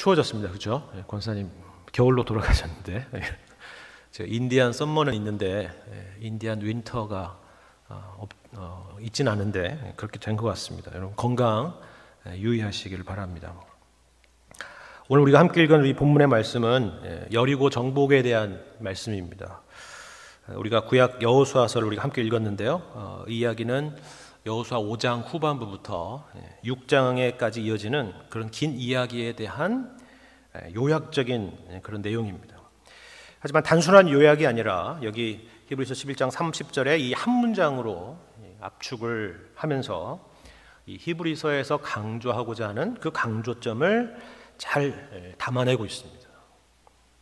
추워졌습니다. 그죠? 권사님 겨울로 돌아가셨는데 인디안 썸머는 있는데 인디안 윈터가 있진 않은데 그렇게 된 것 같습니다. 여러분 건강 유의하시길 바랍니다. 오늘 우리가 함께 읽은 이 본문의 말씀은 여리고 정복에 대한 말씀입니다. 우리가 구약 여호수아서를 우리가 함께 읽었는데요. 이 이야기는 여호수아 5장 후반부부터 6장에까지 이어지는 그런 긴 이야기에 대한 요약적인 그런 내용입니다. 하지만 단순한 요약이 아니라 여기 히브리서 11장 30절에 이 한 문장으로 압축을 하면서 이 히브리서에서 강조하고자 하는 그 강조점을 잘 담아내고 있습니다.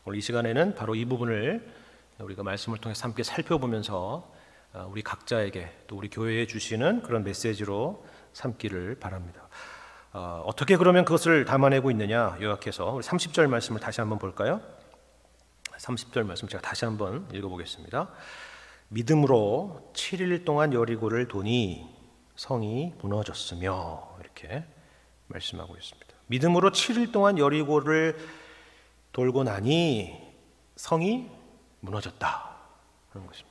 오늘 이 시간에는 바로 이 부분을 우리가 말씀을 통해서 함께 살펴보면서 우리 각자에게 또 우리 교회에 주시는 그런 메시지로 삼기를 바랍니다. 어떻게 그러면 그것을 담아내고 있느냐 요약해서 우리 30절 말씀을 다시 한번 볼까요? 30절 말씀 제가 다시 한번 읽어보겠습니다. 믿음으로 7일 동안 여리고를 도니 성이 무너졌으며, 이렇게 말씀하고 있습니다. 믿음으로 7일 동안 여리고를 돌고 나니 성이 무너졌다 하는 것입니다.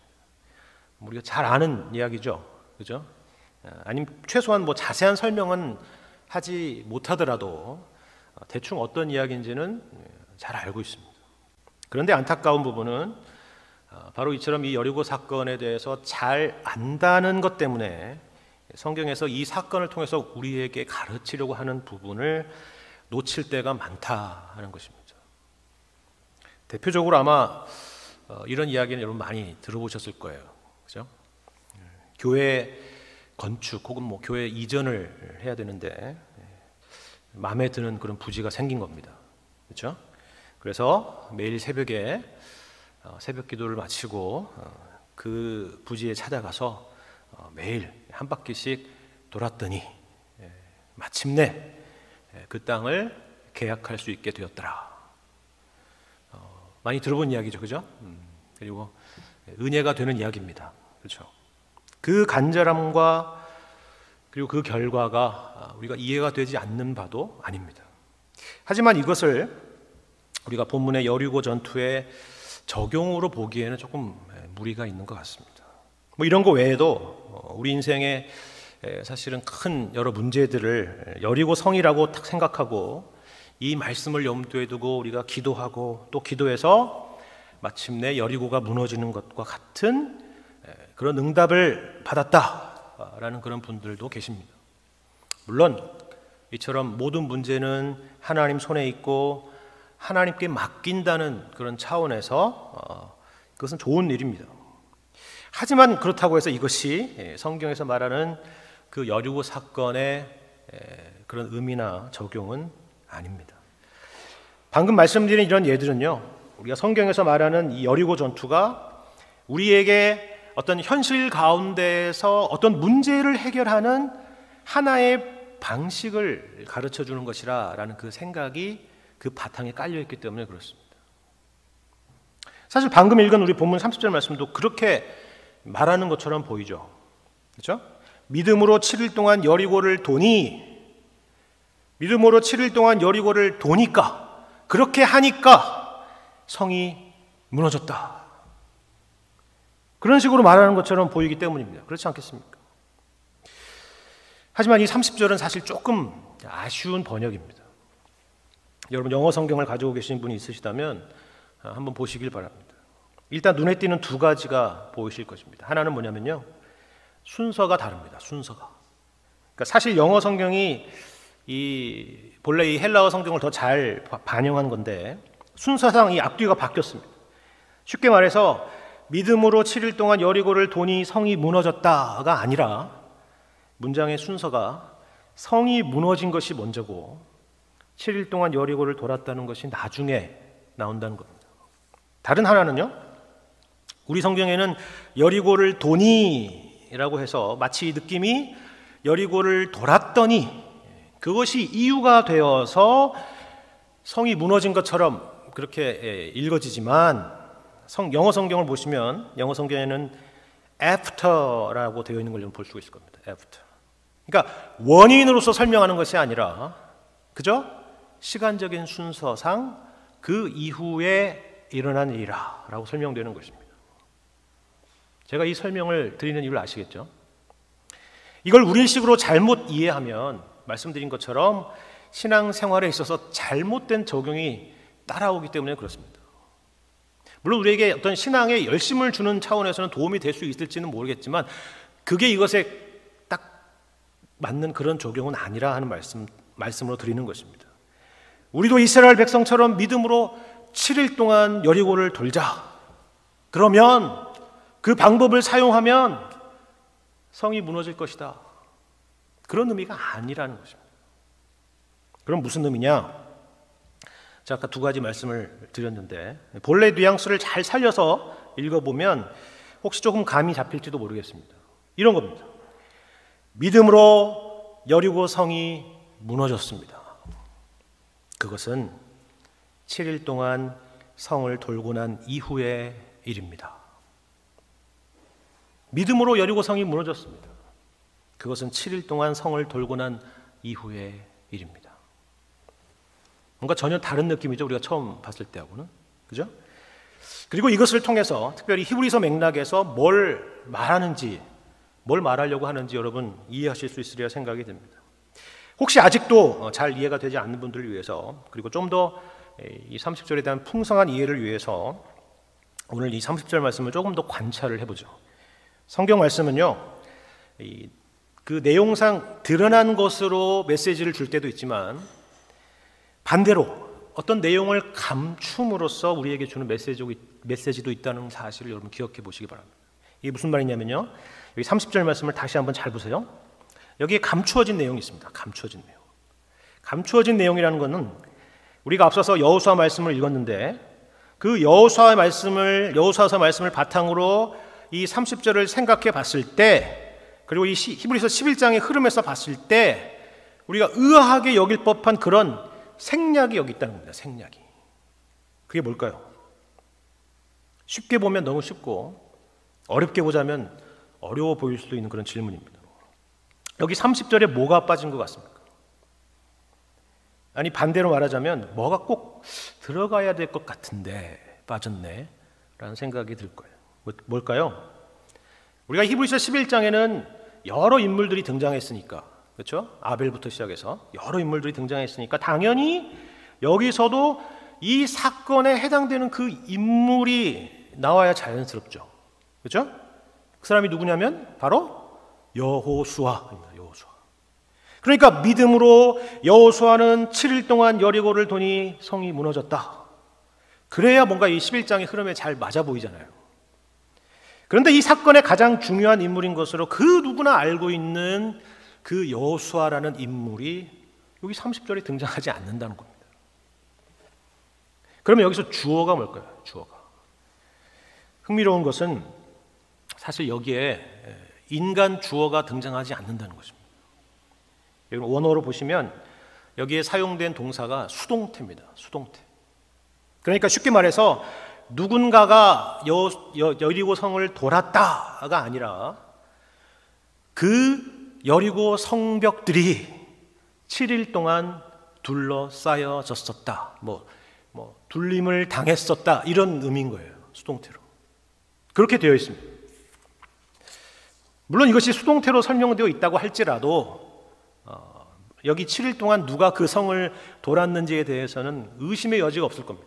우리가 잘 아는 이야기죠, 그죠? 아니면 최소한 뭐 자세한 설명은 하지 못하더라도 대충 어떤 이야기인지는 잘 알고 있습니다. 그런데 안타까운 부분은 바로 이처럼 이 여리고 사건에 대해서 잘 안다는 것 때문에 성경에서 이 사건을 통해서 우리에게 가르치려고 하는 부분을 놓칠 때가 많다 하는 것입니다. 대표적으로 아마 이런 이야기는 여러분 많이 들어보셨을 거예요, 그죠? 교회 건축 혹은 뭐 교회 이전을 해야 되는데 마음에 드는 그런 부지가 생긴 겁니다, 그렇죠? 그래서 매일 새벽에 새벽 기도를 마치고 그 부지에 찾아가서 매일 한 바퀴씩 돌았더니 마침내 그 땅을 계약할 수 있게 되었더라. 많이 들어본 이야기죠, 그죠? 그리고 은혜가 되는 이야기입니다, 그렇죠? 그 간절함과 그리고 그 결과가 우리가 이해가 되지 않는 바도 아닙니다. 하지만 이것을 우리가 본문의 여리고 전투의 적용으로 보기에는 조금 무리가 있는 것 같습니다. 뭐 이런 거 외에도 우리 인생에 사실은 큰 여러 문제들을 여리고 성이라고 딱 생각하고 이 말씀을 염두에 두고 우리가 기도하고 또 기도해서 마침내 여리고가 무너지는 것과 같은 그런 응답을 받았다라는 그런 분들도 계십니다. 물론 이처럼 모든 문제는 하나님 손에 있고 하나님께 맡긴다는 그런 차원에서 그것은 좋은 일입니다. 하지만 그렇다고 해서 이것이 성경에서 말하는 그 여리고 사건의 그런 의미나 적용은 아닙니다. 방금 말씀드린 이런 예들은요, 우리가 성경에서 말하는 이 여리고 전투가 우리에게 어떤 현실 가운데에서 어떤 문제를 해결하는 하나의 방식을 가르쳐 주는 것이라는 그 생각이 그 바탕에 깔려 있기 때문에 그렇습니다. 사실 방금 읽은 우리 본문 30절 말씀도 그렇게 말하는 것처럼 보이죠, 그렇죠? 믿음으로 7일 동안 여리고를 도니, 믿음으로 7일 동안 여리고를 도니까, 그렇게 하니까 성이 무너졌다, 그런 식으로 말하는 것처럼 보이기 때문입니다. 그렇지 않겠습니까? 하지만 이 30절은 사실 조금 아쉬운 번역입니다. 여러분 영어 성경을 가지고 계신 분이 있으시다면 한번 보시길 바랍니다. 일단 눈에 띄는 두 가지가 보이실 것입니다. 하나는 뭐냐면요, 순서가 다릅니다. 순서가. 그러니까 사실 영어 성경이 본래 이 헬라어 성경을 더 잘 반영한 건데 순서상 이 앞뒤가 바뀌었습니다. 쉽게 말해서 믿음으로 7일 동안 여리고를 도니 성이 무너졌다가 아니라 문장의 순서가 성이 무너진 것이 먼저고 7일 동안 여리고를 돌았다는 것이 나중에 나온다는 겁니다. 다른 하나는요, 우리 성경에는 여리고를 도니라고 해서 마치 이 느낌이 여리고를 돌았더니 그것이 이유가 되어서 성이 무너진 것처럼 그렇게 읽어지지만 영어 성경을 보시면 영어 성경에는 after라고 되어 있는 걸 좀 볼 수가 있을 겁니다. after. 그러니까 원인으로서 설명하는 것이 아니라, 그죠? 시간적인 순서상 그 이후에 일어난 일이라 라고 설명되는 것입니다. 제가 이 설명을 드리는 이유를 아시겠죠? 이걸 우리식으로 잘못 이해하면 말씀드린 것처럼 신앙생활에 있어서 잘못된 적용이 따라오기 때문에 그렇습니다. 물론 우리에게 어떤 신앙에 열심을 주는 차원에서는 도움이 될 수 있을지는 모르겠지만 그게 이것에 딱 맞는 그런 적용은 아니라 하는 말씀으로 드리는 것입니다. 우리도 이스라엘 백성처럼 믿음으로 7일 동안 여리고를 돌자. 그러면 그 방법을 사용하면 성이 무너질 것이다. 그런 의미가 아니라는 것입니다. 그럼 무슨 의미냐? 제가 아까 두 가지 말씀을 드렸는데 본래 뉘앙스를 잘 살려서 읽어보면 혹시 조금 감이 잡힐지도 모르겠습니다. 이런 겁니다. 믿음으로 여리고 성이 무너졌습니다. 그것은 7일 동안 성을 돌고 난 이후의 일입니다. 믿음으로 여리고 성이 무너졌습니다. 그것은 7일 동안 성을 돌고 난 이후의 일입니다. 뭔가 전혀 다른 느낌이죠. 우리가 처음 봤을 때하고는. 그죠? 그리고 이것을 통해서 특별히 히브리서 맥락에서 뭘 말하는지, 뭘 말하려고 하는지 여러분 이해하실 수 있으리라 생각이 듭니다. 혹시 아직도 잘 이해가 되지 않는 분들을 위해서, 그리고 좀 더 이 30절에 대한 풍성한 이해를 위해서 오늘 이 30절 말씀을 조금 더 관찰을 해보죠. 성경 말씀은요, 그 내용상 드러난 것으로 메시지를 줄 때도 있지만 반대로 어떤 내용을 감춤으로써 우리에게 주는 메시지도 있다는 사실을 여러분 기억해 보시기 바랍니다. 이게 무슨 말이냐면요, 여기 30절 말씀을 다시 한번 잘 보세요. 여기에 감추어진 내용이 있습니다. 감추어진 내용. 감추어진 내용이라는 것은 우리가 앞서서 여호수아 말씀을 읽었는데 그 여호수아서 말씀을 바탕으로 이 30절을 생각해 봤을 때, 그리고 이 히브리서 11장의 흐름에서 봤을 때 우리가 의아하게 여길 법한 그런 생략이 여기 있다는 겁니다. 생략이. 그게 뭘까요? 쉽게 보면 너무 쉽고 어렵게 보자면 어려워 보일 수도 있는 그런 질문입니다. 여기 30절에 뭐가 빠진 것 같습니까? 아니 반대로 말하자면 뭐가 꼭 들어가야 될 것 같은데 빠졌네 라는 생각이 들 거예요. 뭘까요? 우리가 히브리서 11장에는 여러 인물들이 등장했으니까, 그렇죠? 아벨부터 시작해서 여러 인물들이 등장했으니까 당연히 여기서도 이 사건에 해당되는 그 인물이 나와야 자연스럽죠. 그렇죠? 그 사람이 누구냐면 바로 여호수아입니다. 여호수아. 그러니까 믿음으로 여호수아는 7일 동안 여리고를 도니 성이 무너졌다. 그래야 뭔가 이 11장의 흐름에 잘 맞아 보이잖아요. 그런데 이 사건의 가장 중요한 인물인 것으로 그 누구나 알고 있는 그 여호수아라는 인물이 여기 30절에 등장하지 않는다는 겁니다. 그러면 여기서 주어가 뭘까요? 주어가. 흥미로운 것은 사실 여기에 인간 주어가 등장하지 않는다는 것입니다. 여러분 원어로 보시면 여기에 사용된 동사가 수동태입니다. 수동태. 그러니까 쉽게 말해서 누군가가 여리고 성을 돌았다가 아니라 그 여리고 성벽들이 7일 동안 둘러싸여졌었다. 둘림을 당했었다. 이런 의미인 거예요. 수동태로. 그렇게 되어 있습니다. 물론 이것이 수동태로 설명되어 있다고 할지라도 여기 7일 동안 누가 그 성을 돌았는지에 대해서는 의심의 여지가 없을 겁니다.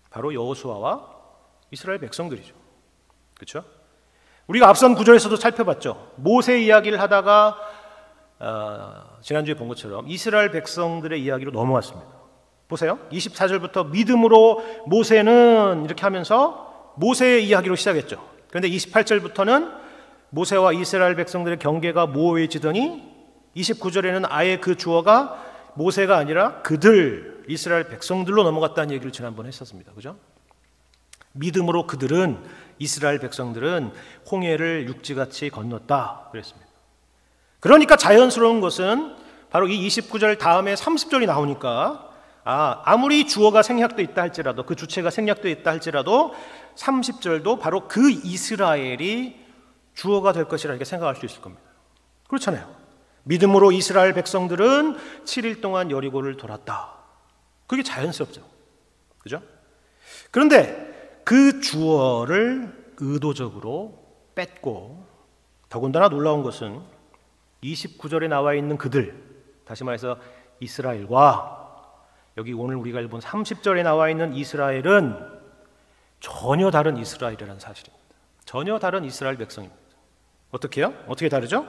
바로 여호수아와 이스라엘 백성들이죠. 그렇죠? 우리가 앞선 구절에서도 살펴봤죠. 모세 이야기를 하다가 지난주에 본 것처럼 이스라엘 백성들의 이야기로 넘어왔습니다. 보세요. 24절부터 믿음으로 모세는 이렇게 하면서 모세의 이야기로 시작했죠. 그런데 28절부터는 모세와 이스라엘 백성들의 경계가 모호해지더니 29절에는 아예 그 주어가 모세가 아니라 그들, 이스라엘 백성들로 넘어갔다는 얘기를 지난번에 했었습니다. 그죠? 믿음으로 그들은, 이스라엘 백성들은 홍해를 육지같이 건넜다 그랬습니다. 그러니까 자연스러운 것은 바로 이 29절 다음에 30절이 나오니까 아무리 주어가 생략되어 있다 할지라도, 그 주체가 생략되어 있다 할지라도 30절도 바로 그 이스라엘이 주어가 될 것이라 이렇게 생각할 수 있을 겁니다. 그렇잖아요. 믿음으로 이스라엘 백성들은 7일 동안 여리고를 돌았다. 그게 자연스럽죠. 그죠? 그런데 그 주어를 의도적으로 뺐고, 더군다나 놀라운 것은 29절에 나와 있는 그들, 다시 말해서 이스라엘과 여기 오늘 우리가 읽은 30절에 나와 있는 이스라엘은 전혀 다른 이스라엘이라는 사실입니다. 전혀 다른 이스라엘 백성입니다. 어떻게요? 어떻게 다르죠?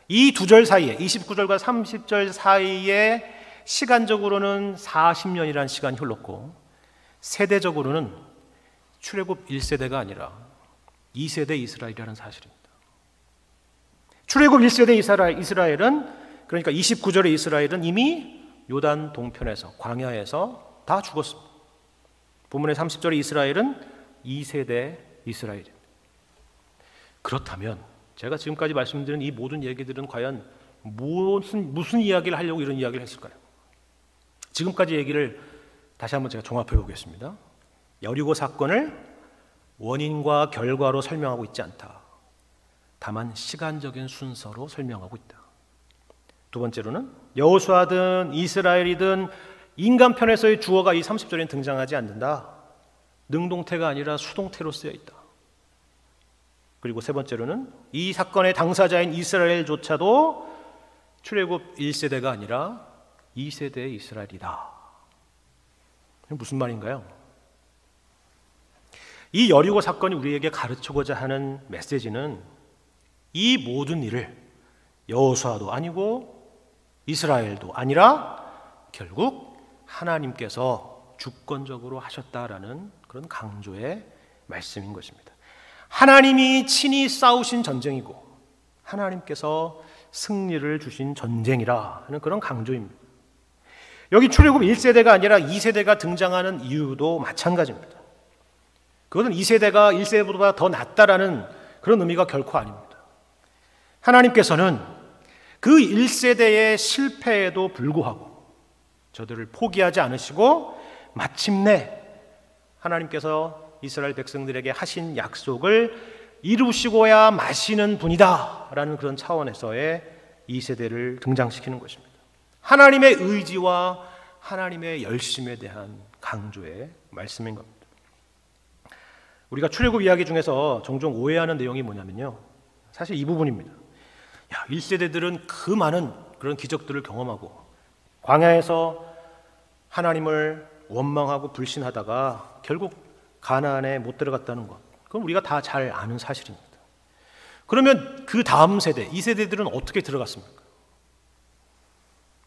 이 두 절 사이에, 29절과 30절 사이에 시간적으로는 40년이라는 시간이 흘렀고, 세대적으로는 출애굽 1세대가 아니라 2세대 이스라엘이라는 사실입니다. 출애굽 1세대 이스라엘은, 그러니까 29절의 이스라엘은 이미 요단 동편에서, 광야에서 다 죽었습니다. 본문의 30절의 이스라엘은 2세대 이스라엘입니다. 그렇다면 제가 지금까지 말씀드린 이 모든 얘기들은 과연 무슨 이야기를 하려고 이런 이야기를 했을까요? 지금까지 얘기를 다시 한번 제가 종합해 보겠습니다. 여리고 사건을 원인과 결과로 설명하고 있지 않다. 다만 시간적인 순서로 설명하고 있다. 두 번째로는 여호수아든 이스라엘이든 인간 편에서의 주어가 이 30절에는 등장하지 않는다. 능동태가 아니라 수동태로 쓰여 있다. 그리고 세 번째로는 이 사건의 당사자인 이스라엘조차도 출애굽 1세대가 아니라 2세대의 이스라엘이다. 무슨 말인가요? 이 여리고 사건이 우리에게 가르치고자 하는 메시지는 이 모든 일을 여호수아도 아니고 이스라엘도 아니라 결국 하나님께서 주권적으로 하셨다라는 그런 강조의 말씀인 것입니다. 하나님이 친히 싸우신 전쟁이고 하나님께서 승리를 주신 전쟁이라 하는 그런 강조입니다. 여기 출애굽 1세대가 아니라 2세대가 등장하는 이유도 마찬가지입니다. 그것은 2세대가 1세대보다 더 낫다라는 그런 의미가 결코 아닙니다. 하나님께서는 그 1세대의 실패에도 불구하고 저들을 포기하지 않으시고 마침내 하나님께서 이스라엘 백성들에게 하신 약속을 이루시고야 마시는 분이다 라는 그런 차원에서의 2세대를 등장시키는 것입니다. 하나님의 의지와 하나님의 열심에 대한 강조의 말씀인 겁니다. 우리가 출애굽 이야기 중에서 종종 오해하는 내용이 뭐냐면요, 사실 이 부분입니다. 1세대들은 그 많은 그런 기적들을 경험하고 광야에서 하나님을 원망하고 불신하다가 결국 가나안에 못 들어갔다는 것, 그건 우리가 다 잘 아는 사실입니다. 그러면 그 다음 세대, 2세대들은 어떻게 들어갔습니까?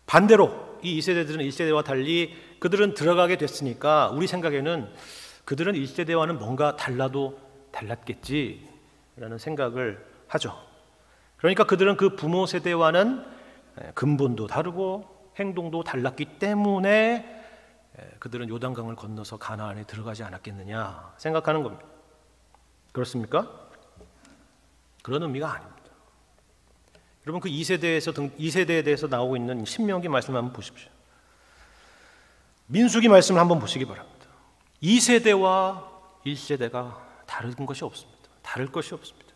반대로 이 2세대들은 1세대와 달리 그들은 들어가게 됐으니까 우리 생각에는 그들은 1세대와는 뭔가 달라도 달랐겠지라는 생각을 하죠. 그러니까 그들은 그 부모 세대와는 근본도 다르고 행동도 달랐기 때문에 그들은 요단강을 건너서 가나안에 들어가지 않았겠느냐 생각하는 겁니다. 그렇습니까? 그런 의미가 아닙니다. 여러분, 그 2세대에 대해서 나오고 있는 신명기 말씀을 한번 보십시오. 민수기 말씀을 한번 보시기 바랍니다. 2세대와 1세대가 다른 것이 없습니다. 다를 것이 없습니다.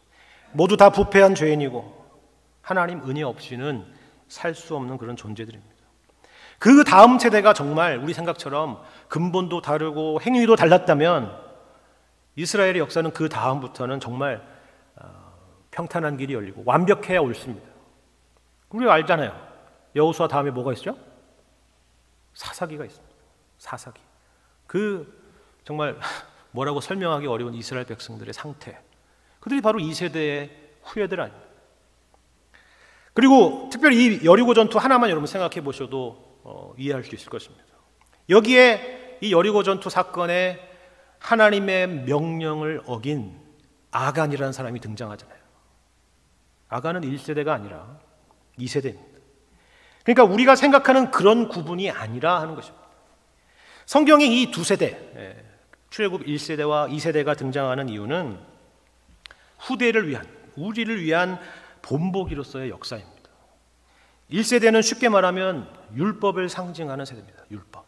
모두 다 부패한 죄인이고 하나님 은혜 없이는 살 수 없는 그런 존재들입니다. 그 다음 세대가 정말 우리 생각처럼 근본도 다르고 행위도 달랐다면 이스라엘의 역사는 그 다음부터는 정말 평탄한 길이 열리고 완벽해야 옳습니다. 우리가 알잖아요. 여호수아 다음에 뭐가 있죠? 사사기가 있습니다. 사사기. 그 정말 뭐라고 설명하기 어려운 이스라엘 백성들의 상태, 그들이 바로 2세대의 후예들 아닙니다. 그리고 특별히 이 여리고 전투 하나만 여러분 생각해 보셔도 이해할 수 있을 것입니다. 여기에 이 여리고 전투 사건에 하나님의 명령을 어긴 아간이라는 사람이 등장하잖아요. 아간은 1세대가 아니라 2세대입니다. 그러니까 우리가 생각하는 그런 구분이 아니라 하는 것입니다. 성경이 이 두 세대, 출애굽 1세대와 2세대가 등장하는 이유는 후대를 위한, 우리를 위한 본보기로서의 역사입니다. 1세대는 쉽게 말하면 율법을 상징하는 세대입니다. 율법.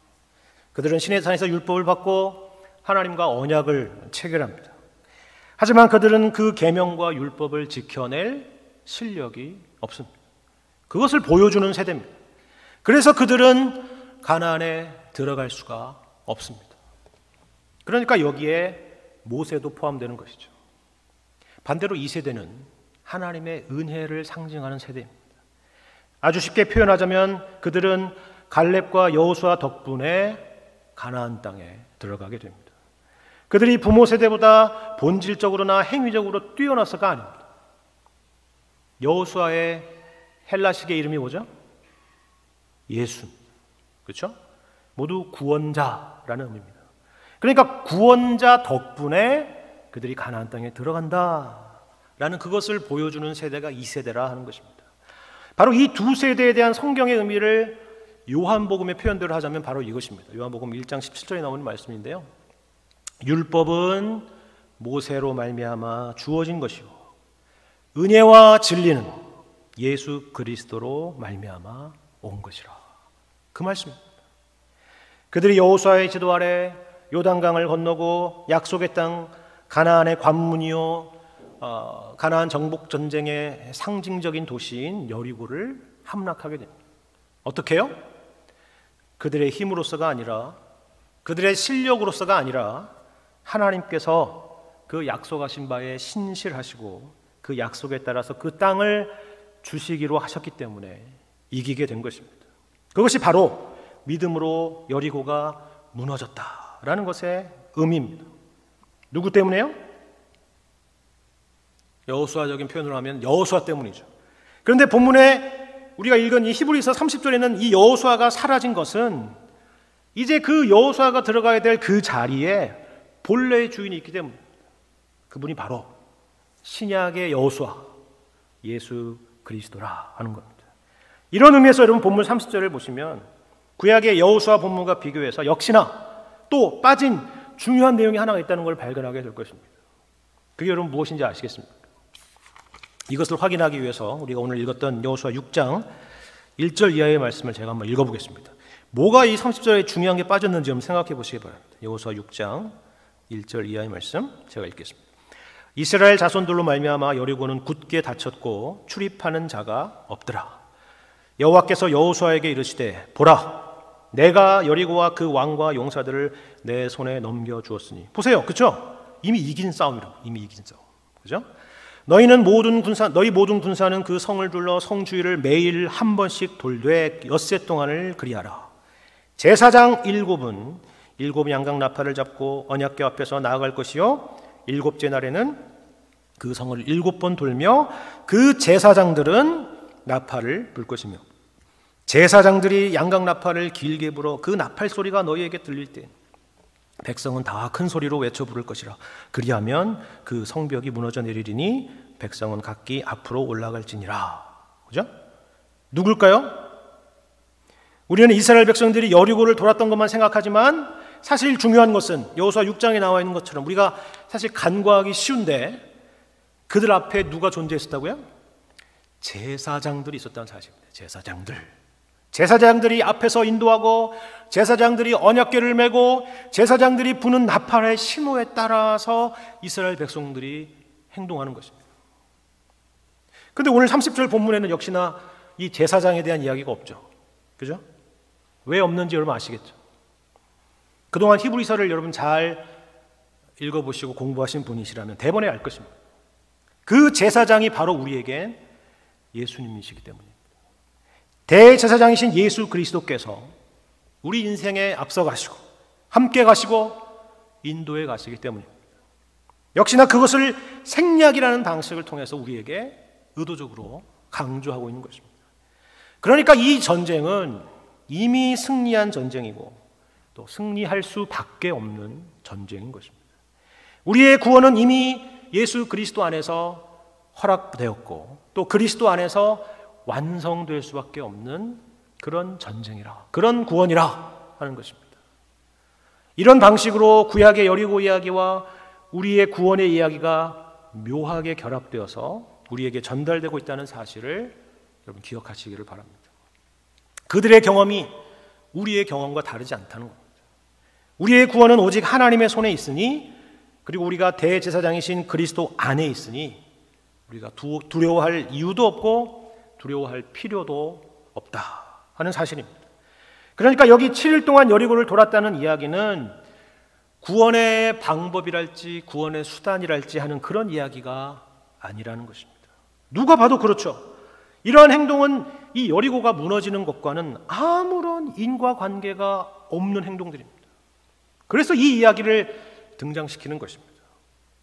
그들은 시내산에서 율법을 받고 하나님과 언약을 체결합니다. 하지만 그들은 그 계명과 율법을 지켜낼 실력이 없습니다. 그것을 보여주는 세대입니다. 그래서 그들은 가나안에 들어갈 수가 없습니다. 그러니까 여기에 모세도 포함되는 것이죠. 반대로 이 세대는 하나님의 은혜를 상징하는 세대입니다. 아주 쉽게 표현하자면 그들은 갈렙과 여호수아 덕분에 가나안 땅에 들어가게 됩니다. 그들이 부모 세대보다 본질적으로나 행위적으로 뛰어나서가 아닙니다. 여호수아의 헬라식의 이름이 뭐죠? 예수. 그렇죠? 모두 구원자라는 의미입니다. 그러니까 구원자 덕분에 그들이 가나안 땅에 들어간다라는 그것을 보여주는 세대가 이 세대라 하는 것입니다. 바로 이 두 세대에 대한 성경의 의미를 요한복음의 표현대로 하자면 바로 이것입니다. 요한복음 1장 17절에 나오는 말씀인데요. 율법은 모세로 말미암아 주어진 것이요 은혜와 진리는 예수 그리스도로 말미암아 온 것이라. 그 말씀입니다. 그들이 여호수아의 지도 아래 요단강을 건너고 약속의 땅 가나안의 관문이요 가나안 정복 전쟁의 상징적인 도시인 여리고를 함락하게 됩니다. 어떻게 해요? 그들의 힘으로서가 아니라 그들의 실력으로서가 아니라 하나님께서 그 약속하신 바에 신실하시고 그 약속에 따라서 그 땅을 주시기로 하셨기 때문에 이기게 된 것입니다. 그것이 바로 믿음으로 여리고가 무너졌다라는 것의 의미입니다. 누구 때문에요? 여호수아적인 표현으로 하면 여호수아 때문이죠. 그런데 본문에 우리가 읽은 이 히브리서 30절에는 이 여호수아가 사라진 것은 이제 그 여호수아가 들어가야 될 그 자리에 본래의 주인이 있기 때문에 그분이 바로 신약의 여호수아 예수 그리스도라 하는 겁니다. 이런 의미에서 여러분 본문 30절을 보시면 구약의 여호수아 본문과 비교해서 역시나 또 빠진 중요한 내용이 하나가 있다는 걸 발견하게 될 것입니다. 그게 여러분 무엇인지 아시겠습니까? 이것을 확인하기 위해서 우리가 오늘 읽었던 여호수아 6장 1절 이하의 말씀을 제가 한번 읽어보겠습니다. 뭐가 이 30절에 중요한 게 빠졌는지 한번 생각해 보시기 바랍니다. 여호수아 6장 1절 이하의 말씀 제가 읽겠습니다. 이스라엘 자손들로 말미암아 여리고는 굳게 닫혔고 출입하는 자가 없더라. 여호와께서 여호수아에게 이르시되 보라 내가 여리고와 그 왕과 용사들을 내 손에 넘겨주었으니 보세요. 그렇죠? 이미 이긴 싸움이라고. 이미 이긴 싸움. 그죠? 너희 모든 군사는 그 성을 둘러 성 주위를 매일 한 번씩 돌되 엿새 동안을 그리하라. 제사장 7은 7 양각 나팔을 잡고 언약궤 앞에서 나아갈 것이요 7째 날에는 그 성을 7번 돌며 그 제사장들은 나팔을 불 것이며 제사장들이 양각 나팔을 길게 불어 그 나팔 소리가 너희에게 들릴 때 백성은 다 큰 소리로 외쳐 부를 것이라. 그리하면 그 성벽이 무너져 내리리니 백성은 각기 앞으로 올라갈지니라. 그죠? 누굴까요? 우리는 이스라엘 백성들이 여리고를 돌았던 것만 생각하지만 사실 중요한 것은 여호수아 6장에 나와 있는 것처럼 우리가 사실 간과하기 쉬운데 그들 앞에 누가 존재했었다고요? 제사장들이 있었다는 사실입니다. 제사장들이 앞에서 인도하고 제사장들이 언약궤를 메고 제사장들이 부는 나팔의 신호에 따라서 이스라엘 백성들이 행동하는 것입니다. 그런데 오늘 30절 본문에는 역시나 이 제사장에 대한 이야기가 없죠. 그죠? 왜 없는지 여러분 아시겠죠? 그동안 히브리서를 여러분 잘 읽어보시고 공부하신 분이시라면 대번에 알 것입니다. 그 제사장이 바로 우리에겐 예수님이시기 때문입니다. 대제사장이신 예수 그리스도께서 우리 인생에 앞서 가시고 함께 가시고 인도해 가시기 때문입니다. 역시나 그것을 생략이라는 방식을 통해서 우리에게 의도적으로 강조하고 있는 것입니다. 그러니까 이 전쟁은 이미 승리한 전쟁이고 또 승리할 수밖에 없는 전쟁인 것입니다. 우리의 구원은 이미 예수 그리스도 안에서 허락되었고 또 그리스도 안에서 완성될 수밖에 없는 그런 전쟁이라, 그런 구원이라 하는 것입니다. 이런 방식으로 구약의 여리고 이야기와 우리의 구원의 이야기가 묘하게 결합되어서 우리에게 전달되고 있다는 사실을 여러분 기억하시기를 바랍니다. 그들의 경험이 우리의 경험과 다르지 않다는 겁니다. 우리의 구원은 오직 하나님의 손에 있으니 그리고 우리가 대제사장이신 그리스도 안에 있으니 우리가 두려워할 이유도 없고 두려워할 필요도 없다 하는 사실입니다. 그러니까 여기 7일 동안 여리고를 돌았다는 이야기는 구원의 방법이랄지 구원의 수단이랄지 하는 그런 이야기가 아니라는 것입니다. 누가 봐도 그렇죠. 이러한 행동은 이 여리고가 무너지는 것과는 아무런 인과관계가 없는 행동들입니다. 그래서 이 이야기를 등장시키는 것입니다.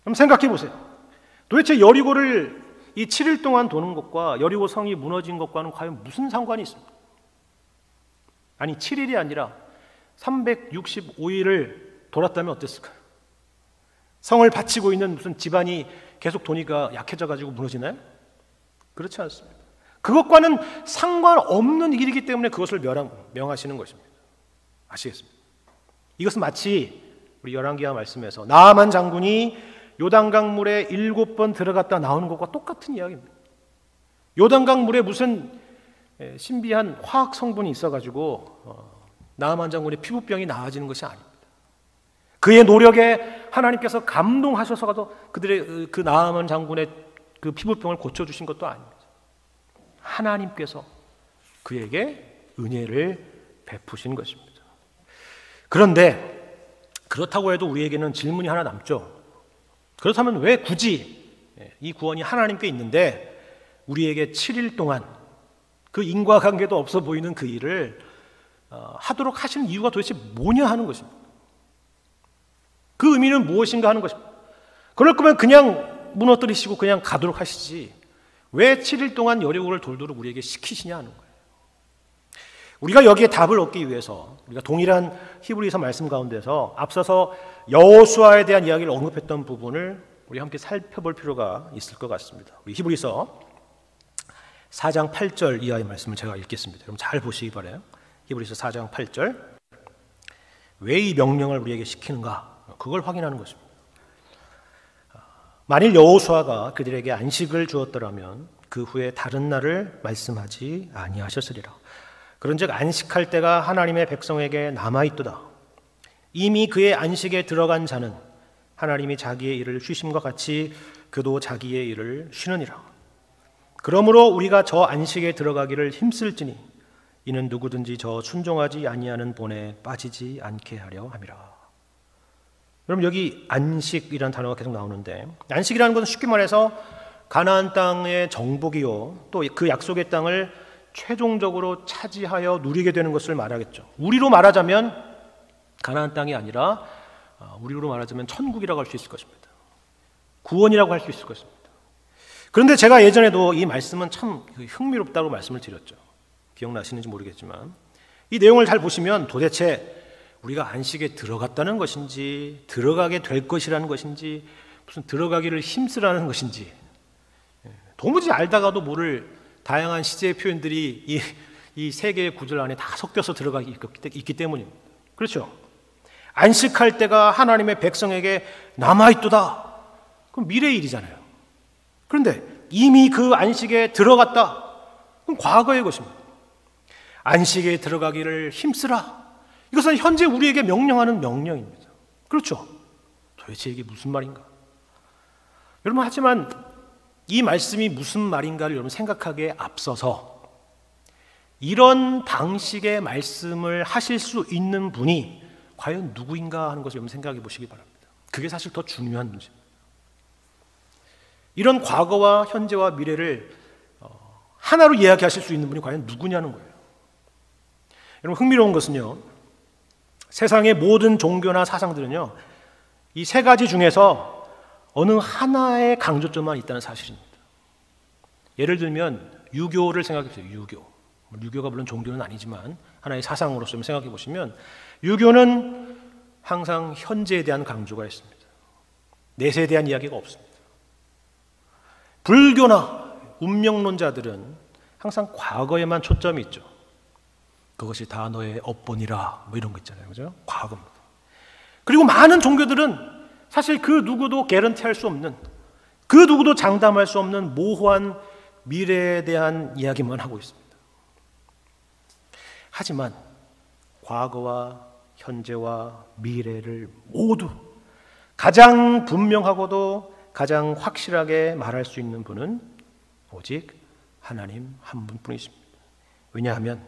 그럼 생각해 보세요. 도대체 여리고를 이 7일 동안 도는 것과 여리고 성이 무너진 것과는 과연 무슨 상관이 있습니까? 아니 7일이 아니라 365일을 돌았다면 어땠을까요? 성을 바치고 있는 무슨 집안이 계속 돈이가 약해져가지고 무너지나요? 그렇지 않습니다. 그것과는 상관없는 일이기 때문에 그것을 명하시는 것입니다. 아시겠습니까? 이것은 마치 우리 열왕기하 말씀에서 나아만 장군이 요단강 물에 7번 들어갔다 나오는 것과 똑같은 이야기입니다. 요단강 물에 무슨 신비한 화학 성분이 있어가지고 나아만 장군의 피부병이 나아지는 것이 아닙니다. 그의 노력에 하나님께서 감동하셔서도 그들의 그 나아만 장군의 그 피부병을 고쳐주신 것도 아닙니다. 하나님께서 그에게 은혜를 베푸신 것입니다. 그런데 그렇다고 해도 우리에게는 질문이 하나 남죠. 그렇다면 왜 굳이 이 구원이 하나님께 있는데 우리에게 7일 동안 그 인과관계도 없어 보이는 그 일을 하도록 하시는 이유가 도대체 뭐냐 하는 것입니다. 그 의미는 무엇인가 하는 것입니다. 그럴 거면 그냥 무너뜨리시고 그냥 가도록 하시지 왜 7일 동안 여리고를 돌도록 우리에게 시키시냐 하는 거예요. 우리가 여기에 답을 얻기 위해서 우리가 동일한 히브리서 말씀 가운데서 앞서서 여호수아에 대한 이야기를 언급했던 부분을 우리 함께 살펴볼 필요가 있을 것 같습니다. 우리 히브리서 4장 8절 이하의 말씀을 제가 읽겠습니다. 여러분 잘 보시기 바라요. 히브리서 4장 8절. 왜 이 명령을 우리에게 시키는가? 그걸 확인하는 것입니다. 만일 여호수아가 그들에게 안식을 주었더라면 그 후에 다른 날을 말씀하지 아니하셨으리라. 그런즉 안식할 때가 하나님의 백성에게 남아있도다. 이미 그의 안식에 들어간 자는 하나님이 자기의 일을 쉬심과 같이 그도 자기의 일을 쉬느니라. 그러므로 우리가 저 안식에 들어가기를 힘쓸지니 이는 누구든지 저 순종하지 아니하는 본에 빠지지 않게 하려 함이라. 여러분 여기 안식이라는 단어가 계속 나오는데 안식이라는 것은 쉽게 말해서 가나안 땅의 정복이요 또 그 약속의 땅을 최종적으로 차지하여 누리게 되는 것을 말하겠죠. 우리로 말하자면 가나안 땅이 아니라 우리로 말하자면 천국이라고 할 수 있을 것입니다. 구원이라고 할 수 있을 것입니다. 그런데 제가 예전에도 이 말씀은 참 흥미롭다고 말씀을 드렸죠. 기억나시는지 모르겠지만 이 내용을 잘 보시면 도대체 우리가 안식에 들어갔다는 것인지 들어가게 될 것이라는 것인지 무슨 들어가기를 힘쓰라는 것인지 도무지 알다가도 모를 다양한 시제의 표현들이 이 세 개의 구절 안에 다 섞여서 들어가 있기 때문입니다. 그렇죠? 안식할 때가 하나님의 백성에게 남아있도다. 그럼 미래의 일이잖아요. 그런데 이미 그 안식에 들어갔다. 그럼 과거의 것입니다. 안식에 들어가기를 힘쓰라. 이것은 현재 우리에게 명령하는 명령입니다. 그렇죠? 도대체 이게 무슨 말인가? 여러분 하지만 이 말씀이 무슨 말인가를 여러분 생각하기에 앞서서 이런 방식의 말씀을 하실 수 있는 분이 과연 누구인가 하는 것을 여러분 생각해 보시기 바랍니다. 그게 사실 더 중요한 문제입니다. 이런 과거와 현재와 미래를 하나로 이야기하실 수 있는 분이 과연 누구냐는 거예요. 여러분 흥미로운 것은요. 세상의 모든 종교나 사상들은요. 이 세 가지 중에서 어느 하나의 강조점만 있다는 사실입니다. 예를 들면 유교를 생각해 보세요. 유교가 물론 종교는 아니지만 하나의 사상으로서 좀 생각해 보시면 유교는 항상 현재에 대한 강조가 있습니다. 내세에 대한 이야기가 없습니다. 불교나 운명론자들은 항상 과거에만 초점이 있죠. 그것이 다 너의 업본이라 뭐 이런 거 있잖아요. 그죠? 과거입니다. 그리고 많은 종교들은 사실 그 누구도 개런티할 수 없는 그 누구도 장담할 수 없는 모호한 미래에 대한 이야기만 하고 있습니다. 하지만 과거와 현재와 미래를 모두 가장 분명하고도 가장 확실하게 말할 수 있는 분은 오직 하나님 한 분뿐이십니다. 왜냐하면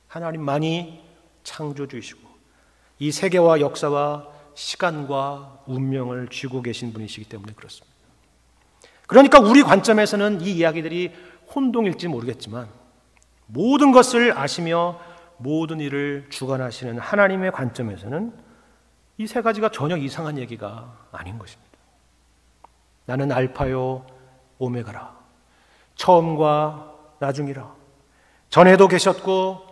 하나님만이 창조주이시고 이 세계와 역사와 시간과 운명을 쥐고 계신 분이시기 때문에 그렇습니다. 그러니까 우리 관점에서는 이 이야기들이 혼동일지 모르겠지만 모든 것을 아시며 모든 일을 주관하시는 하나님의 관점에서는 이 세 가지가 전혀 이상한 얘기가 아닌 것입니다. 나는 알파요 오메가라. 처음과 나중이라. 전에도 계셨고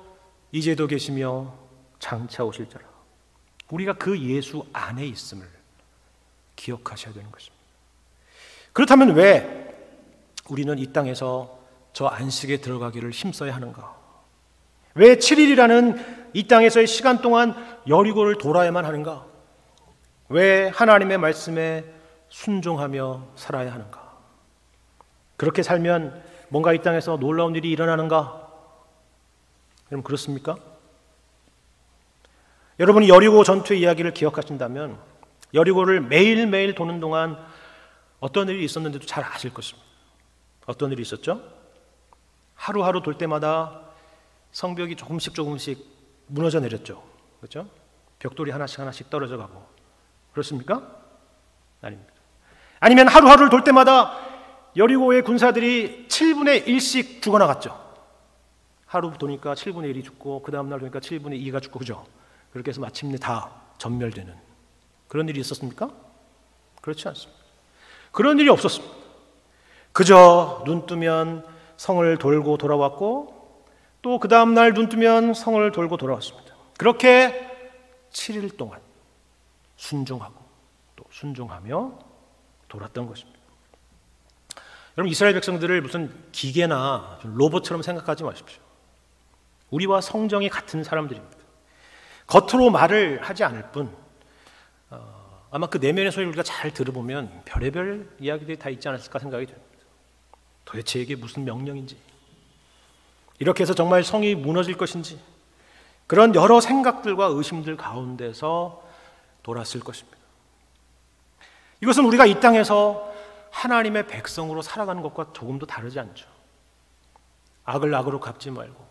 이제도 계시며 장차 오실 자라. 우리가 그 예수 안에 있음을 기억하셔야 되는 것입니다. 그렇다면 왜 우리는 이 땅에서 저 안식에 들어가기를 힘써야 하는가? 왜 7일이라는 이 땅에서의 시간 동안 여리고를 돌아야만 하는가? 왜 하나님의 말씀에 순종하며 살아야 하는가? 그렇게 살면 뭔가 이 땅에서 놀라운 일이 일어나는가? 여러분 그렇습니까? 여러분이 여리고 전투의 이야기를 기억하신다면 여리고를 매일매일 도는 동안 어떤 일이 있었는지도 잘 아실 것입니다. 어떤 일이 있었죠? 하루하루 돌 때마다 성벽이 조금씩 무너져 내렸죠. 그렇죠? 벽돌이 하나씩 떨어져 가고. 그렇습니까? 아닙니다. 아니면 하루하루를 돌 때마다 여리고의 군사들이 7분의 1씩 죽어나갔죠. 하루 도니까 7분의 1이 죽고 그 다음 날 도니까 7분의 2가 죽고 그죠? 그렇게 해서 마침내 다 전멸되는 그런 일이 있었습니까? 그렇지 않습니다. 그런 일이 없었습니다. 그저 눈 뜨면 성을 돌고 돌아왔고 또 그 다음 날 눈 뜨면 성을 돌고 돌아왔습니다. 그렇게 7일 동안 순종하고 또 순종하며 돌았던 것입니다. 여러분 이스라엘 백성들을 무슨 기계나 로봇처럼 생각하지 마십시오. 우리와 성정이 같은 사람들입니다. 겉으로 말을 하지 않을 뿐 아마 그 내면의 소리를 우리가 잘 들어보면 별의별 이야기들이 다 있지 않았을까 생각이 됩니다. 도대체 이게 무슨 명령인지, 이렇게 해서 정말 성이 무너질 것인지, 그런 여러 생각들과 의심들 가운데서 돌았을 것입니다. 이것은 우리가 이 땅에서 하나님의 백성으로 살아가는 것과 조금도 다르지 않죠. 악을 악으로 갚지 말고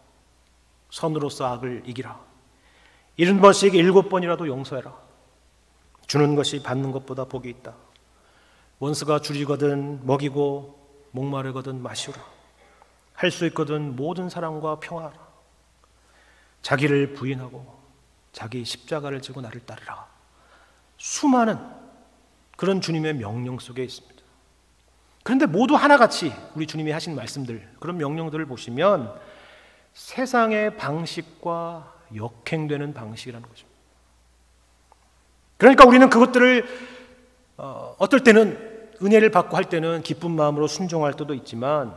선으로서 악을 이기라. 70번씩 7번이라도 용서해라. 주는 것이 받는 것보다 복이 있다. 원수가 줄이거든 먹이고 목마르거든 마시라. 할 수 있거든 모든 사람과 평화하라. 자기를 부인하고 자기 십자가를 지고 나를 따르라. 수많은 그런 주님의 명령 속에 있습니다. 그런데 모두 하나같이 우리 주님이 하신 말씀들, 그런 명령들을 보시면 세상의 방식과 역행되는 방식이라는 것입니다. 그러니까 우리는 그것들을 어떨 때는 은혜를 받고 할 때는 기쁜 마음으로 순종할 때도 있지만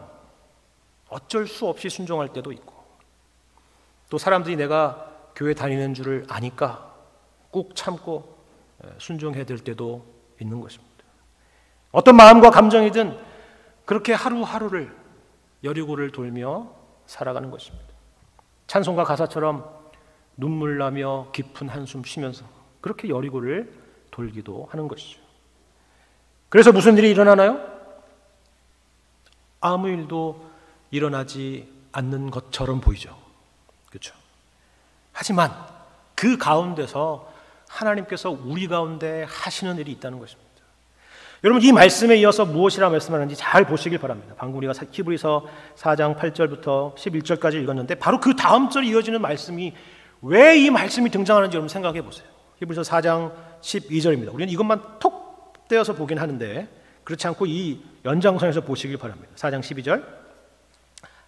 어쩔 수 없이 순종할 때도 있고, 또 사람들이 내가 교회 다니는 줄을 아니까 꾹 참고 순종해야 될 때도 있는 것입니다. 어떤 마음과 감정이든 그렇게 하루하루를 여리고를 돌며 살아가는 것입니다. 찬송가 가사처럼 눈물 나며 깊은 한숨 쉬면서 그렇게 여리고를 돌기도 하는 것이죠. 그래서 무슨 일이 일어나나요? 아무 일도 일어나지 않는 것처럼 보이죠. 그렇죠? 하지만 그 가운데서 하나님께서 우리 가운데 하시는 일이 있다는 것입니다. 여러분 이 말씀에 이어서 무엇이라 말씀하는지 잘 보시길 바랍니다. 방금 우리가 히브리서 4장 8절부터 11절까지 읽었는데 바로 그 다음 절에 이어지는 말씀이 왜 이 말씀이 등장하는지 여러분 생각해 보세요. 히브리서 4장 12절입니다. 우리는 이것만 톡 떼어서 보긴 하는데 그렇지 않고 이 연장선에서 보시길 바랍니다. 4장 12절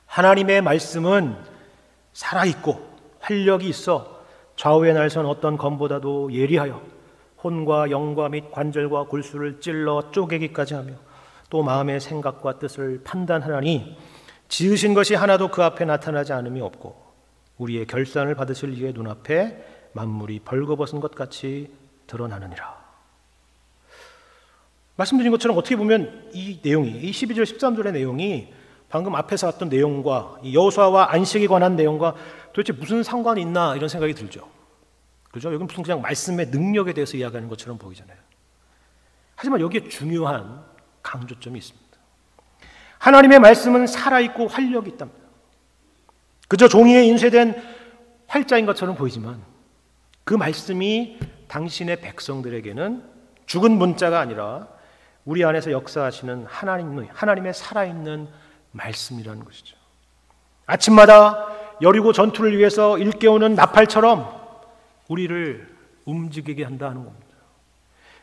하나님의 말씀은 살아있고 활력이 있어 좌우의 날선 어떤 검보다도 예리하여 혼과 영과 및 관절과 골수를 찔러 쪼개기까지 하며 또 마음의 생각과 뜻을 판단하나니 지으신 것이 하나도 그 앞에 나타나지 않음이 없고 우리의 결산을 받으실 이의 눈앞에 만물이 벌거벗은 것 같이 드러나느니라. 말씀드린 것처럼 어떻게 보면 이 내용이, 이 12절 13절의 내용이 방금 앞에서 왔던 내용과 이 여호수아와 안식에 관한 내용과 도대체 무슨 상관이 있나 이런 생각이 들죠. 그죠? 여기 무슨 그냥 말씀의 능력에 대해서 이야기하는 것처럼 보이잖아요. 하지만 여기에 중요한 강조점이 있습니다. 하나님의 말씀은 살아있고 활력이 있답니다. 그저 종이에 인쇄된 활자인 것처럼 보이지만 그 말씀이 당신의 백성들에게는 죽은 문자가 아니라 우리 안에서 역사하시는 하나님의 살아있는 말씀이라는 것이죠. 아침마다 여리고 전투를 위해서 일깨우는 나팔처럼 우리를 움직이게 한다는 겁니다.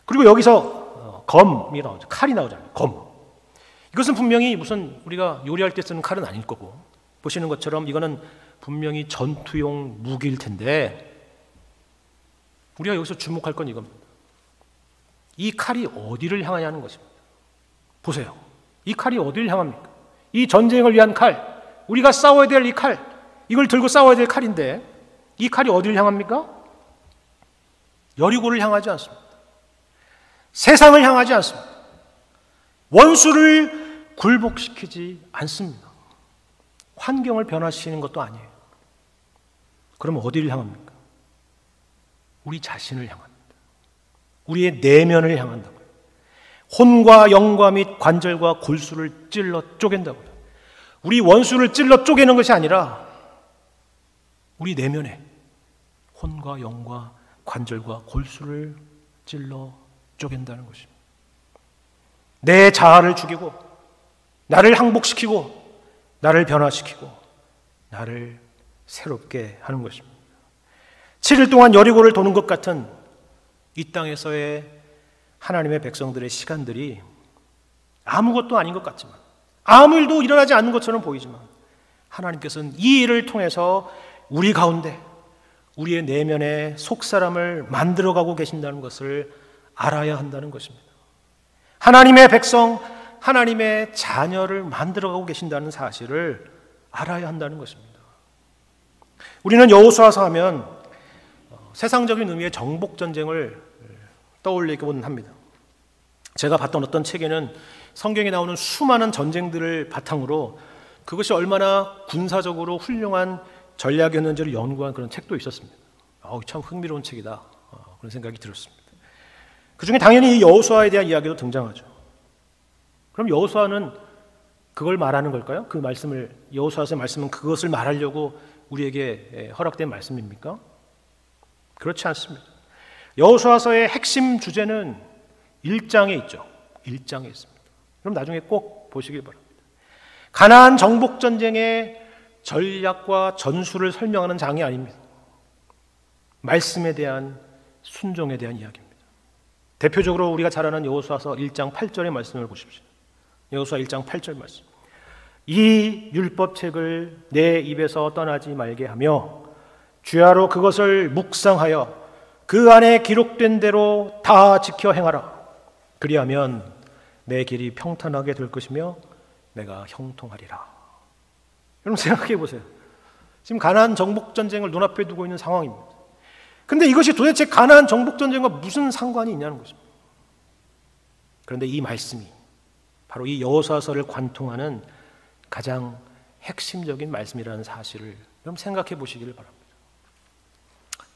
그리고 여기서 검이 나오죠. 칼이 나오잖아요. 검. 이것은 분명히 무슨 우리가 요리할 때 쓰는 칼은 아닐 거고, 보시는 것처럼 이거는 분명히 전투용 무기일 텐데, 우리가 여기서 주목할 건 이겁니다. 이 칼이 어디를 향하냐는 것입니다. 보세요. 이 칼이 어디를 향합니까? 이 전쟁을 위한 칼, 우리가 싸워야 될 이 칼, 이걸 들고 싸워야 될 칼인데 이 칼이 어디를 향합니까? 여리고를 향하지 않습니다. 세상을 향하지 않습니다. 원수를 굴복시키지 않습니다. 환경을 변화시키는 것도 아니에요. 그럼 어디를 향합니까? 우리 자신을 향합니다. 우리의 내면을 향한다고요. 혼과 영과 및 관절과 골수를 찔러 쪼갠다고요. 우리 원수를 찔러 쪼개는 것이 아니라 우리 내면에 혼과 영과 관절과 골수를 찔러 쪼갠다는 것입니다. 내 자아를 죽이고 나를 항복시키고 나를 변화시키고 나를 새롭게 하는 것입니다. 7일 동안 여리고를 도는 것 같은 이 땅에서의 하나님의 백성들의 시간들이 아무것도 아닌 것 같지만, 아무 일도 일어나지 않는 것처럼 보이지만, 하나님께서는 이 일을 통해서 우리 가운데 우리의 내면의 속사람을 만들어가고 계신다는 것을 알아야 한다는 것입니다. 하나님의 백성, 하나님의 자녀를 만들어가고 계신다는 사실을 알아야 한다는 것입니다. 우리는 여호수아서 하면 세상적인 의미의 정복전쟁을 떠올리곤 합니다. 제가 봤던 어떤 책에는 성경에 나오는 수많은 전쟁들을 바탕으로 그것이 얼마나 군사적으로 훌륭한 전략이었는지를 연구한 그런 책도 있었습니다. 참 흥미로운 책이다, 그런 생각이 들었습니다. 그 중에 당연히 이 여호수아에 대한 이야기도 등장하죠. 그럼 여호수아는 그걸 말하는 걸까요? 그 말씀을, 여호수아서의 말씀은 그것을 말하려고 우리에게 허락된 말씀입니까? 그렇지 않습니다. 여호수아서의 핵심 주제는 1장에 있죠. 1장에 있습니다. 그럼 나중에 꼭 보시길 바랍니다. 가나안 정복 전쟁의 전략과 전술을 설명하는 장이 아닙니다. 말씀에 대한 순종에 대한 이야기입니다. 대표적으로 우리가 잘 아는 여호수아서 1장 8절의 말씀을 보십시오. 여호수아 1장 8절 말씀. 이 율법책을 내 입에서 떠나지 말게 하며 주야로 그것을 묵상하여 그 안에 기록된 대로 다 지켜 행하라. 그리하면 내 길이 평탄하게 될 것이며 내가 형통하리라. 여러분 생각해 보세요. 지금 가나안 정복 전쟁을 눈앞에 두고 있는 상황입니다. 근데 이것이 도대체 가나안 정복 전쟁과 무슨 상관이 있냐는 것입니다. 그런데 이 말씀이 바로 이 여호수아서를 관통하는 가장 핵심적인 말씀이라는 사실을 여러분 생각해 보시기를 바랍니다.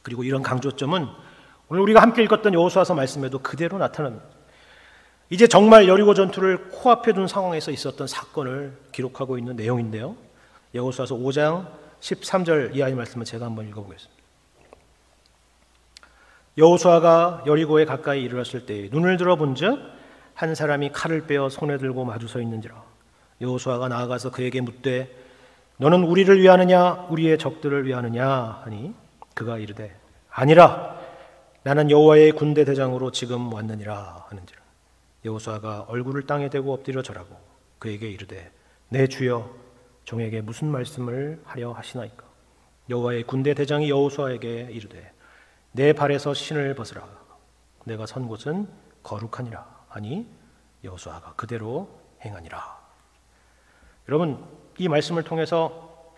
그리고 이런 강조점은 오늘 우리가 함께 읽었던 여호수아서 말씀에도 그대로 나타납니다. 이제 정말 여리고 전투를 코앞에 둔 상황에서 있었던 사건을 기록하고 있는 내용인데요. 여호수아서 5장 13절 이하의 말씀을 제가 한번 읽어보겠습니다. 여호수아가 여리고에 가까이 이르렀을 때 눈을 들어본즉 한 사람이 칼을 빼어 손에 들고 마주 서 있는지라. 여호수아가 나아가서 그에게 묻되 너는 우리를 위하느냐 우리의 적들을 위하느냐 하니 그가 이르되 아니라 나는 여호와의 군대 대장으로 지금 왔느니라 하는지라. 여호수아가 얼굴을 땅에 대고 엎드려 절하고 그에게 이르되 내 주여 종에게 무슨 말씀을 하려 하시나이까. 여호와의 군대 대장이 여호수아에게 이르되 내 발에서 신을 벗으라. 내가 선 곳은 거룩하니라 하니 여호수아가 그대로 행하니라. 여러분, 이 말씀을 통해서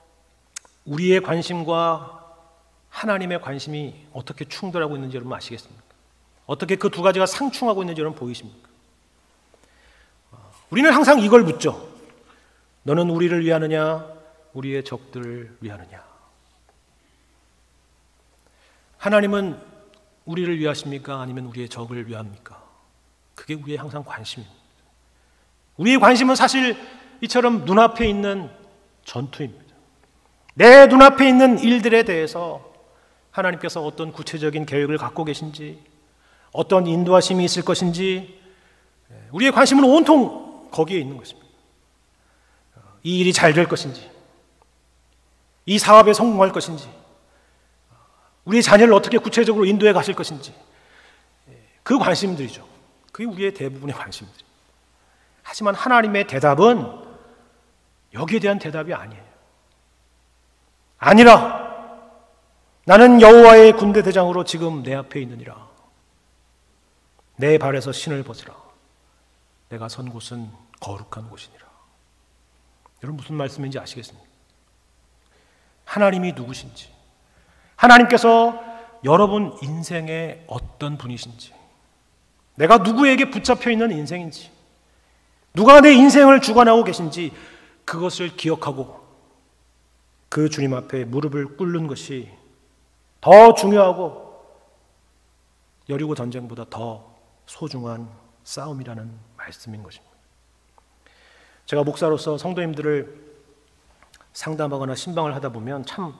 우리의 관심과 하나님의 관심이 어떻게 충돌하고 있는지 여러분 아시겠습니까? 어떻게 그 두 가지가 상충하고 있는지 여러분 보이십니까? 우리는 항상 이걸 묻죠. 너는 우리를 위하느냐 우리의 적들을 위하느냐. 하나님은 우리를 위하십니까? 아니면 우리의 적을 위합니까? 그게 우리의 항상 관심입니다. 우리의 관심은 사실 이처럼 눈앞에 있는 전투입니다. 내 눈앞에 있는 일들에 대해서 하나님께서 어떤 구체적인 계획을 갖고 계신지, 어떤 인도하심이 있을 것인지, 우리의 관심은 온통 거기에 있는 것입니다. 이 일이 잘 될 것인지, 이 사업에 성공할 것인지, 우리의 자녀를 어떻게 구체적으로 인도해 가실 것인지, 그 관심들이죠. 그게 우리의 대부분의 관심들. 하지만 하나님의 대답은 여기에 대한 대답이 아니에요. 아니라 나는 여호와의 군대 대장으로 지금 내 앞에 있느니라. 내 발에서 신을 벗으라. 내가 선 곳은 거룩한 곳이니라. 여러분 무슨 말씀인지 아시겠습니까? 하나님이 누구신지, 하나님께서 여러분 인생의 어떤 분이신지, 내가 누구에게 붙잡혀 있는 인생인지, 누가 내 인생을 주관하고 계신지 그것을 기억하고 그 주님 앞에 무릎을 꿇는 것이 더 중요하고 여리고 전쟁보다 더 소중한 싸움이라는 말씀인 것입니다. 제가 목사로서 성도님들을 상담하거나 신방을 하다 보면 참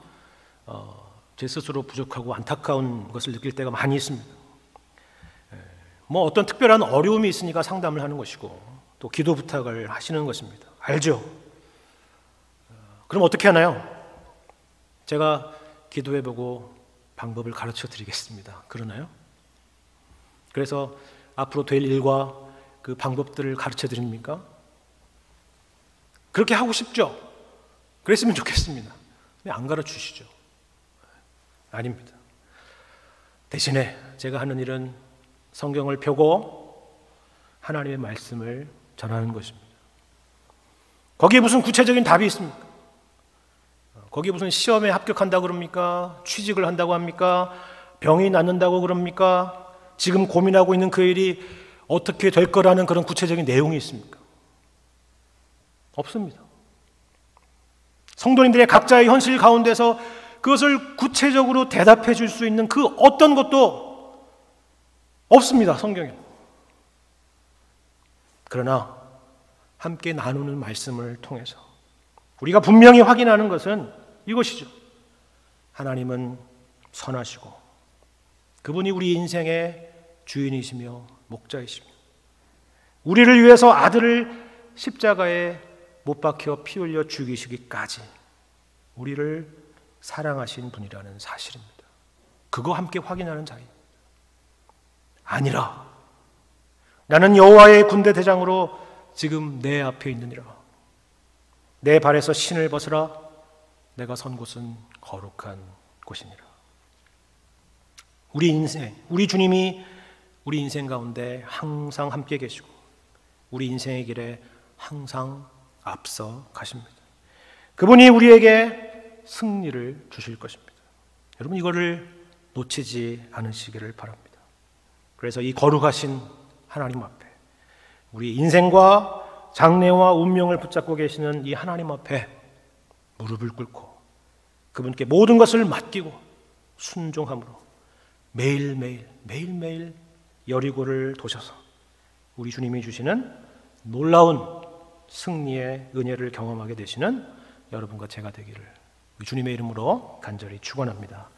제 스스로 부족하고 안타까운 것을 느낄 때가 많이 있습니다. 뭐 어떤 특별한 어려움이 있으니까 상담을 하는 것이고 또 기도 부탁을 하시는 것입니다. 알죠? 그럼 어떻게 하나요? 제가 기도해보고 방법을 가르쳐 드리겠습니다. 그러나요? 그래서 앞으로 될 일과 그 방법들을 가르쳐 드립니까? 그렇게 하고 싶죠? 그랬으면 좋겠습니다. 근데 안 가르쳐 주시죠. 아닙니다. 대신에 제가 하는 일은 성경을 펴고 하나님의 말씀을 전하는 것입니다. 거기에 무슨 구체적인 답이 있습니까? 거기에 무슨 시험에 합격한다고 그럽니까? 취직을 한다고 합니까? 병이 낫는다고 그럽니까? 지금 고민하고 있는 그 일이 어떻게 될 거라는 그런 구체적인 내용이 있습니까? 없습니다. 성도님들의 각자의 현실 가운데서 그것을 구체적으로 대답해 줄 수 있는 그 어떤 것도 없습니다. 성경에. 그러나 함께 나누는 말씀을 통해서 우리가 분명히 확인하는 것은 이것이죠. 하나님은 선하시고 그분이 우리 인생의 주인이시며 목자이시며 우리를 위해서 아들을 십자가에 못 박혀 피 흘려 죽이시기까지 우리를 사랑하신 분이라는 사실입니다. 그거 함께 확인하는 자입니다. 아니라 나는 여호와의 군대 대장으로 지금 내 앞에 있느니라. 내 발에서 신을 벗으라. 내가 선 곳은 거룩한 곳이니라. 우리 인생, 우리 주님이 우리 인생 가운데 항상 함께 계시고 우리 인생의 길에 항상 앞서 가십니다. 그분이 우리에게 승리를 주실 것입니다. 여러분 이거를 놓치지 않으시기를 바랍니다. 그래서 이 거룩하신 하나님 앞에 우리 인생과 장래와 운명을 붙잡고 계시는 이 하나님 앞에 무릎을 꿇고 그분께 모든 것을 맡기고 순종함으로 매일매일 여리고를 도셔서 우리 주님이 주시는 놀라운 승리의 은혜를 경험하게 되시는 여러분과 제가 되기를 주님의 이름으로 간절히 축원합니다.